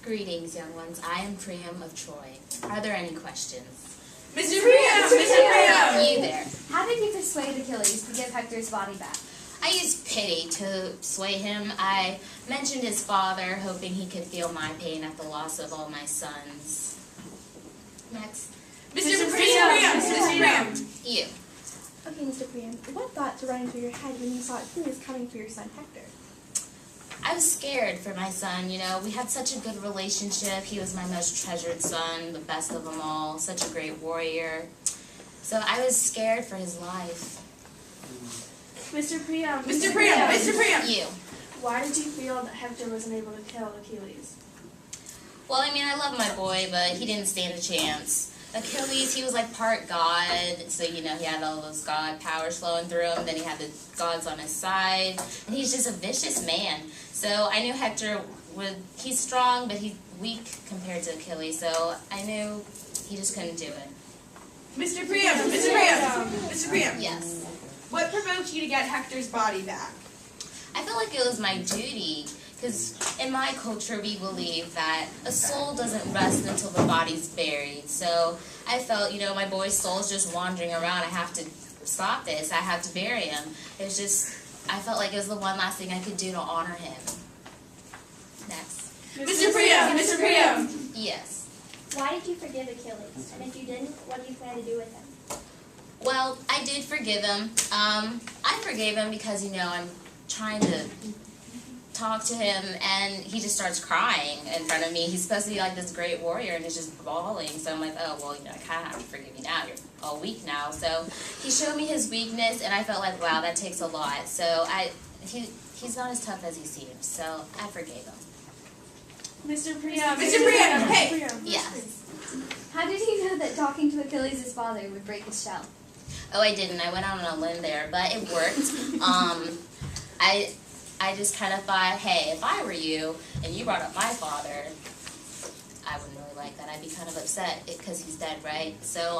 Greetings, young ones. I am Priam of Troy. Are there any questions? Mr. Priam! Mr. Priam! You there. How did you persuade Achilles to give Hector's body back? I used pity to sway him. I mentioned his father, hoping he could feel my pain at the loss of all my sons. Next. Mr. Priam! Mr. Priam! You. Okay, Mr. Priam, what thoughts ran through your head when you saw Achilles coming for your son Hector? I was scared for my son, we had such a good relationship. He was my most treasured son, the best of them all, such a great warrior. So I was scared for his life. Mr. Priam! Mr. Priam! Mr. Priam! You. Why did you feel that Hector wasn't able to kill Achilles? Well, I love my boy, but he didn't stand a chance. Achilles, he was like part god, so he had all those god powers flowing through him, then he had the gods on his side, and he's just a vicious man. So I knew Hector he's strong, but he's weak compared to Achilles, so I knew he just couldn't do it. Mr. Priam! Mr. Priam! Mr. Priam! Yes. What provoked you to get Hector's body back? I felt like it was my duty, because in my culture we believe that a soul doesn't rest until the body's buried. So I felt, my boy's soul's just wandering around. I have to stop this. I have to bury him. It was just, I felt like it was the one last thing I could do to honor him. Next. Mr. Priam! Mr. Priam! Yes. Why did you forgive Achilles? And if you didn't, what do you plan to do with him? Well, I did forgive him. I forgave him because, I'm trying to talk to him, and he just starts crying in front of me. He's supposed to be like this great warrior, and he's just bawling. So I'm like, oh, well, I kind of have to forgive you now. You're all weak now. So he showed me his weakness, and I felt like, wow, that takes a lot. So he's not as tough as he seems. So I forgave him. Mr. Priam! Mr. Priam! Hey! Yes. How did he know that talking to Achilles' father would break his shell? Oh, I didn't. I went out on a limb there, but it worked. I just kind of thought, hey, if I were you and you brought up my father, I wouldn't really like that. I'd be kind of upset because he's dead, right? So,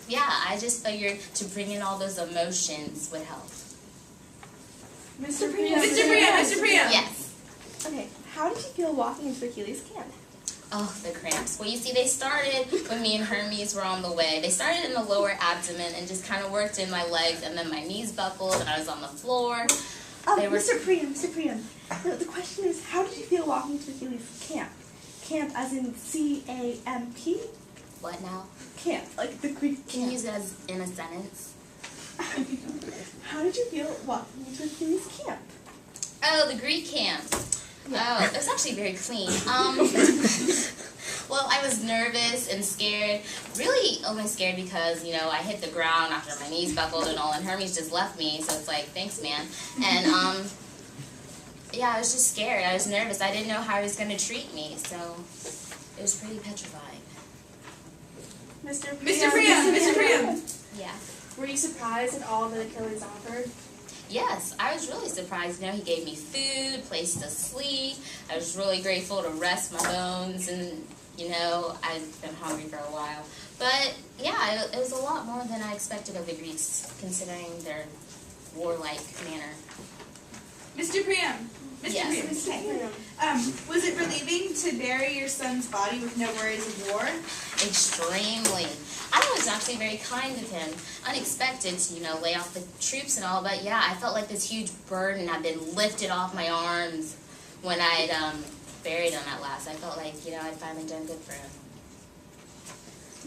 yeah, I just figured to bring in all those emotions would help. Mr. Priam! Mr. Priam! Mr. Priam! Yes. Okay, how did you feel walking into Achilles' camp? Oh, the cramps. Well, you see, they started when me and Hermes were on the way. They started in the lower abdomen and just kind of worked in my legs, and then my knees buckled, and I was on the floor. Mr. Priam! The question is, how did you feel walking into Achilles' camp? Camp as in C-A-M-P? What now? Camp, like the Greek Can you camp. use it as in a sentence? How did you feel walking into Achilles' camp? Oh, the Greek camp. Oh, it was actually very clean. Well, I was nervous and scared. Really only scared because, I hit the ground after my knees buckled and all, and Hermes just left me, so it's like, thanks, man. And, yeah, I was just scared. I was nervous. I didn't know how he was going to treat me, so it was pretty petrifying. Mr. Mr. Priam! Mr. Priam! Yeah. Were you surprised at all that Achilles offered? Yes, I was really surprised. He gave me food, place to sleep. I was really grateful to rest my bones, and, I've been hungry for a while. But, yeah, it was a lot more than I expected of the Greeks, considering their warlike manner. Mr. Priam! Mr. Yes. Priam! Was it relieving to bury your son's body with no worries of war? Extremely. I was actually very kind of him. Unexpected to, lay off the troops and all, but yeah, I felt like this huge burden had been lifted off my arms when I'd buried him at last. I felt like, I'd finally done good for him.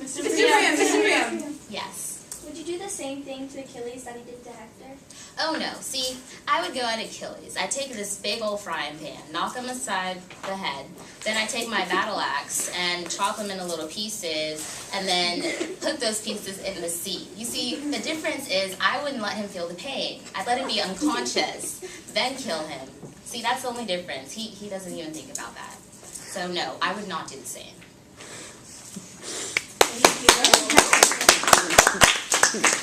Mr. Priam! Mr. Priam! Yes. Would you do the same thing to Achilles that he did to Hector? Oh no, see, I would go at Achilles. I'd take this big old frying pan, knock him aside the head, then I'd take my battle axe and chop him into little pieces, and then put those pieces in the sea. You see, the difference is I wouldn't let him feel the pain. I'd let him be unconscious, then kill him. See, that's the only difference. He doesn't even think about that. So no, I would not do the same. Thank you.